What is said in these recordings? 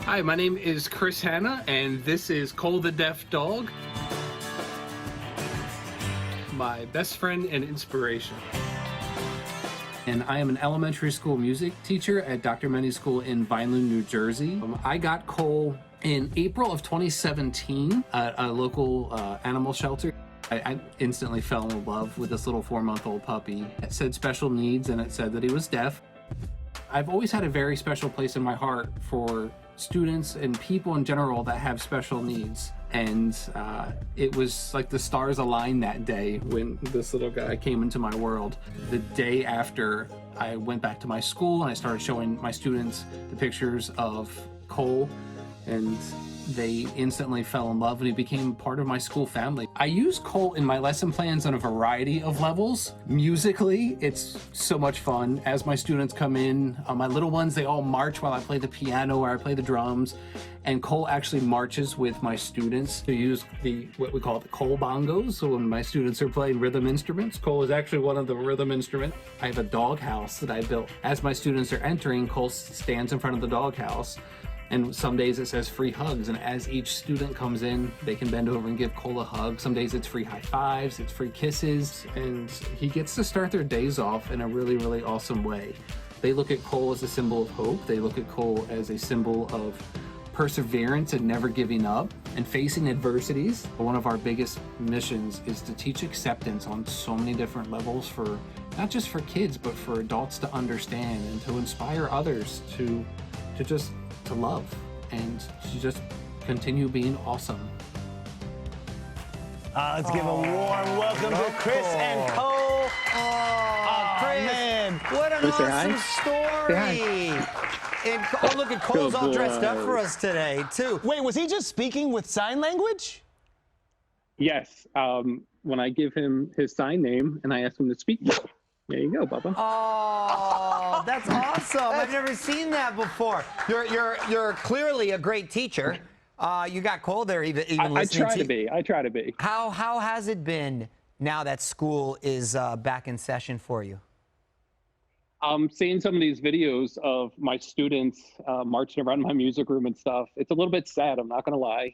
Hi, my name is Chris Hanna, and this is Cole the Deaf Dog, my best friend and inspiration. And I am an elementary school music teacher at Dr. Many School in Vineland, New Jersey. I got Cole in April of 2017 at a local animal shelter. I instantly fell in love with this little 4-month-old puppy. It said special needs, and it said that he was deaf. I've always had a very special place in my heart for students and people in general that have special needs. And it was like the stars aligned that day when this little guy came into my world. The day after, I went back to my school and I started showing my students the pictures of Cole, and they instantly fell in love and he became part of my school family. I use Cole in my lesson plans on a variety of levels. Musically, it's so much fun. As my students come in, my little ones, they all march while I play the piano or I play the drums. And Cole actually marches with my students to use what we call the Cole bongos. So when my students are playing rhythm instruments, Cole is actually one of the rhythm instruments. I have a dog house that I built. As my students are entering, Cole stands in front of the dog house. And some days it says free hugs, and as each student comes in, they can bend over and give Cole a hug. Some days it's free high fives, it's free kisses, and he gets to start their days off in a really, really awesome way. They look at Cole as a symbol of hope. They look at Cole as a symbol of perseverance and never giving up and facing adversities. One of our biggest missions is to teach acceptance on so many different levels, for not just for kids, but for adults to understand and to inspire others to love and to just continue being awesome. Let's give a warm welcome to Chris and Cole. Chris, man. what an awesome story. And look at Cole's all dressed up for us today, too. Wait, was he just speaking with sign language? Yes. When I give him his sign name and I ask him to speak, there you go, Bubba. Oh, that's awesome. I've never seen that before. You're clearly a great teacher. You got Cole there even listening I try to be. How has it been now that school is back in session for you? Seeing some of these videos of my students marching around my music room and stuff, it's a little bit sad, I'm not going to lie.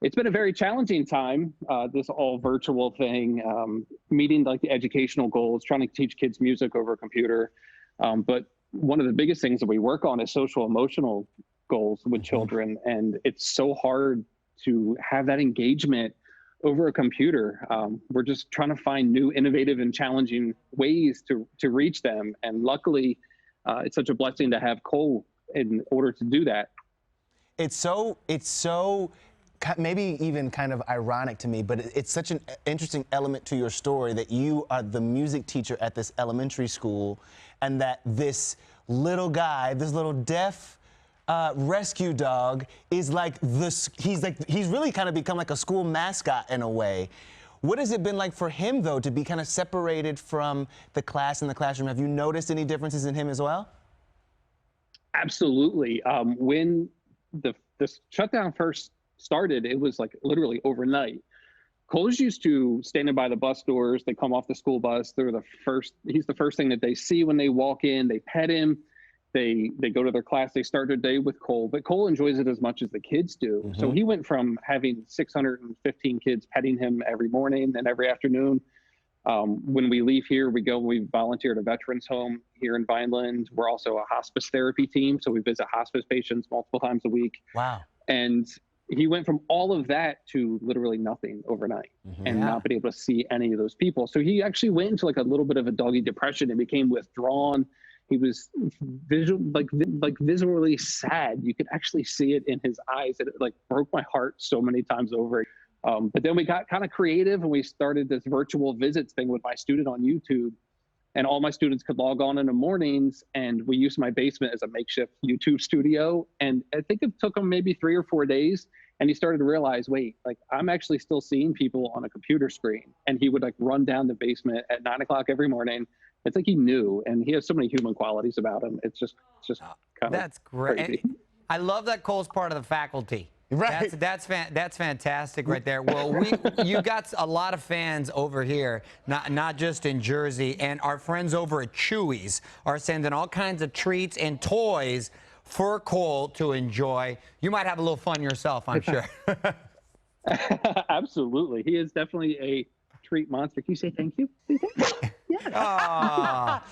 It's been a very challenging time, this all virtual thing, meeting like the educational goals, trying to teach kids music over a computer. But one of the biggest things that we work on is social emotional goals with children. And it's so hard to have that engagement over a computer. We're just trying to find new, innovative and challenging ways to reach them. And luckily, it's such a blessing to have Cole in order to do that. It's so maybe even kind of ironic to me, but it's such an interesting element to your story that you are the music teacher at this elementary school, and that this little guy, this little deaf rescue dog is like he's really kind of become like a school mascot in a way. What has it been like for him, though, to be kind of separated from the class in the classroom? Have you noticed any differences in him as well? Absolutely. When the shutdown first started, it was like literally overnight. Cole's used to standing by the bus doors. They come off the school bus. He's the first thing that they see when they walk in. They pet him. They go to their class. They start their day with Cole, but Cole enjoys it as much as the kids do. Mm-hmm. So he went from having 615 kids petting him every morning and every afternoon. When we leave here, we volunteer at a veterans home here in Vineland. We're also a hospice therapy team. So we visit hospice patients multiple times a week. Wow. And he went from all of that to literally nothing overnight, and not being able to see any of those people. So he actually went into like a little bit of a doggy depression and became withdrawn. He was visually sad. You could actually see it in his eyes. It like broke my heart so many times over. But then we got kind of creative and we started this virtual visits thing with my student on YouTube. And all my students could log on in the mornings, and we used my basement as a makeshift YouTube studio. And I think it took him maybe 3 or 4 days, and he started to realize, wait, like I'm actually still seeing people on a computer screen. And he would like run down the basement at 9 o'clock every morning. It's like he knew, and he has so many human qualities about him. It's just kind that's of great. crazy. I love that Cole's part of the faculty. Right. That's fantastic right there. Well, you got a lot of fans over here, not just in Jersey, and our friends over at Chewy's are sending all kinds of treats and toys for Cole to enjoy. You might have a little fun yourself, I'm sure. Absolutely. He is definitely a treat monster. Can you say thank you? Aw.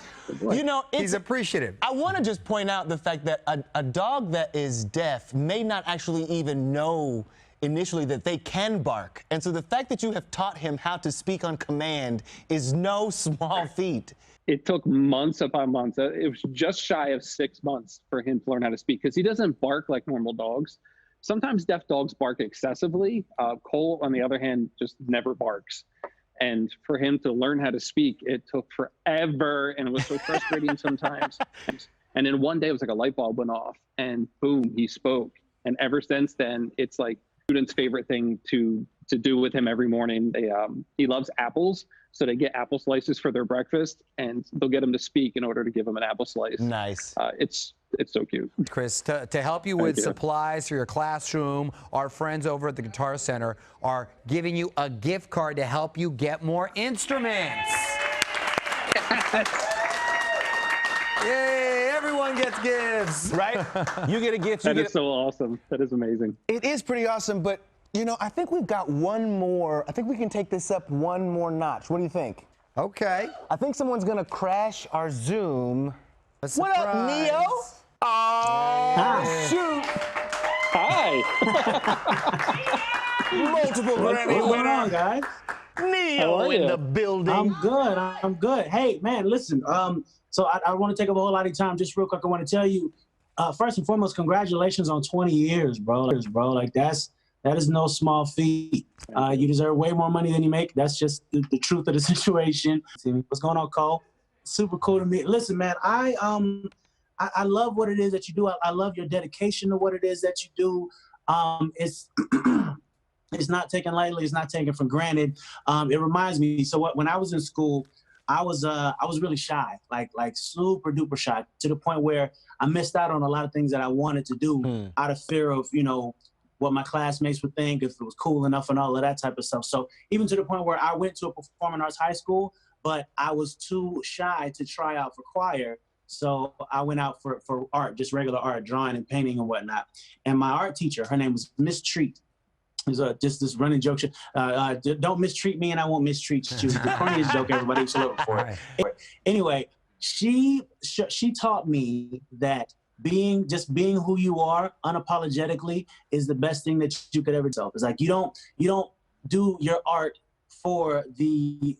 You know, He's appreciative. I want to just point out the fact that a dog that is deaf may not actually even know initially that they can bark. And so the fact that you have taught him how to speak on command is no small feat. It took months upon months. It was just shy of 6 months for him to learn how to speak because he doesn't bark like normal dogs. Sometimes deaf dogs bark excessively. Cole, on the other hand, just never barks. And for him to learn how to speak, it took forever, and it was so frustrating sometimes. And then one day, it was like a light bulb went off, and boom, he spoke. And ever since then, it's like students' favorite thing to do with him every morning. He loves apples, so they get apple slices for their breakfast, and they'll get him to speak in order to give him an apple slice. Nice. It's so cute. Chris, to help you with supplies for your classroom, our friends over at the Guitar Center are giving you a gift card to help you get more instruments. Yay, everyone gets gifts. Right? You get a gift. That is so awesome. That is amazing. It is pretty awesome, but, you know, I think we've got one more. I think we can take this up one more notch. What do you think? Okay. I think someone's going to crash our Zoom. What up, surprise. Neo? Oh, shoot. Hi. Multiple Grammy What's going on, winner. guys? Neo in the building. I'm good. I'm good. Hey, man, listen. So I want to take up a whole lot of time. Just real quick, I want to tell you, first and foremost, congratulations on 20 years, bro. Like that is no small feat. You deserve way more money than you make. That's just the truth of the situation. See what's going on, Cole? Super cool to me. Listen, man, I love what it is that you do. I love your dedication to what it is that you do. It's it's not taken lightly. It's not taken for granted. It reminds me. So when I was in school, I was really shy, like super duper shy, to the point where I missed out on a lot of things that I wanted to do out of fear of, you know, what my classmates would think, if it was cool enough and all of that type of stuff. So even to the point where I went to a performing arts high school, but I was too shy to try out for choir. So I went out for art, just regular art, drawing and painting and whatnot. And my art teacher, her name was Miss Treat. It was just this running joke. Don't mistreat me and I won't mistreat you. The corniest joke everybody should look for. Anyway, she taught me that being who you are unapologetically is the best thing that you could ever do. It's like you don't do your art for the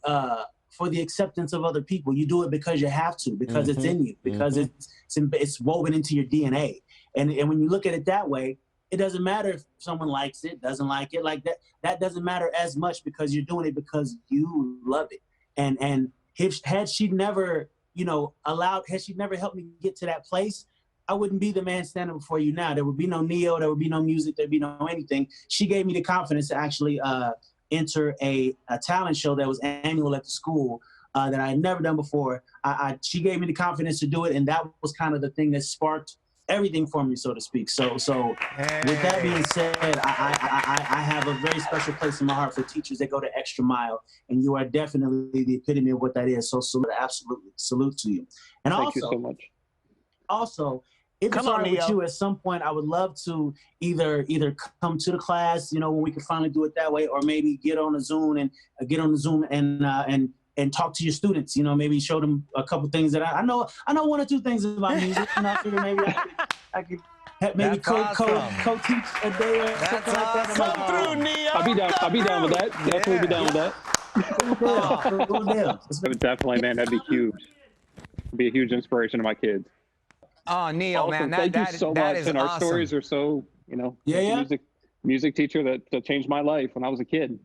acceptance of other people. You do it because you have to, because it's in you, because it's woven into your DNA. And when you look at it that way, it doesn't matter if someone likes it, doesn't like it, like that. That doesn't matter as much because you're doing it because you love it. And had she never, had she never helped me get to that place, I wouldn't be the man standing before you now. There would be no Neo, there would be no music, there'd be no anything. She gave me the confidence to actually enter a talent show that was annual at the school that I had never done before. She gave me the confidence to do it, and that was kind of the thing that sparked everything for me, so to speak. So with that being said, I have a very special place in my heart for teachers that go the extra mile, and you are definitely the epitome of what that is. So absolutely salute to you. And Thank you so much. Also, if it's all right with you, at some point, I would love to either come to the class, when we can finally do it that way, or maybe get on a Zoom and talk to your students. Maybe show them a couple things that I know one or two things about music. I figure maybe I could maybe co-teach a day or something like that. Come through, Neo. I'll be down with that. Definitely be down with that. Definitely, man. That'd be huge. It'd be a huge inspiration to my kids. Oh, Neo, Awesome. man, Thank you so much. is and our awesome. stories are so, music teacher that changed my life when I was a kid.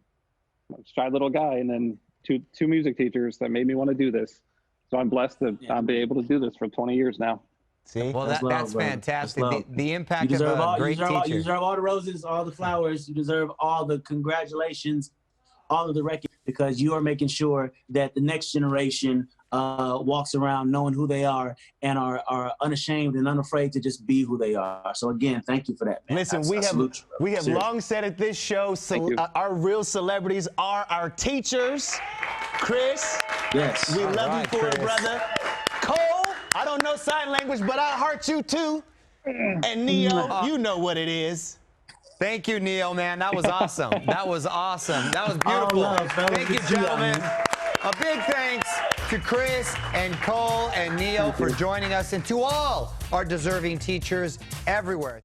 I was a shy little guy, and then two music teachers that made me want to do this. So I'm blessed to be able to do this for 20 years now. See? Well, that's fantastic. The impact of a great teacher. You deserve all the roses, all the flowers. You deserve all the congratulations, all of the recognition, because you are making sure that the next generation walks around knowing who they are and are unashamed and unafraid to just be who they are. So again, thank you for that, man. Listen, we have long said at this show, our real celebrities are our teachers. Chris, yes, we love you for it, brother. Cole, I don't know sign language, but I heart you too. And Neo, you know what it is. Thank you, Neil, man. That was awesome. That was awesome. That was beautiful. love, fellas. Thank you, Good to see y'all, gentlemen. man. A big thanks to Chris and Cole and Neil for joining us, and to all our deserving teachers everywhere.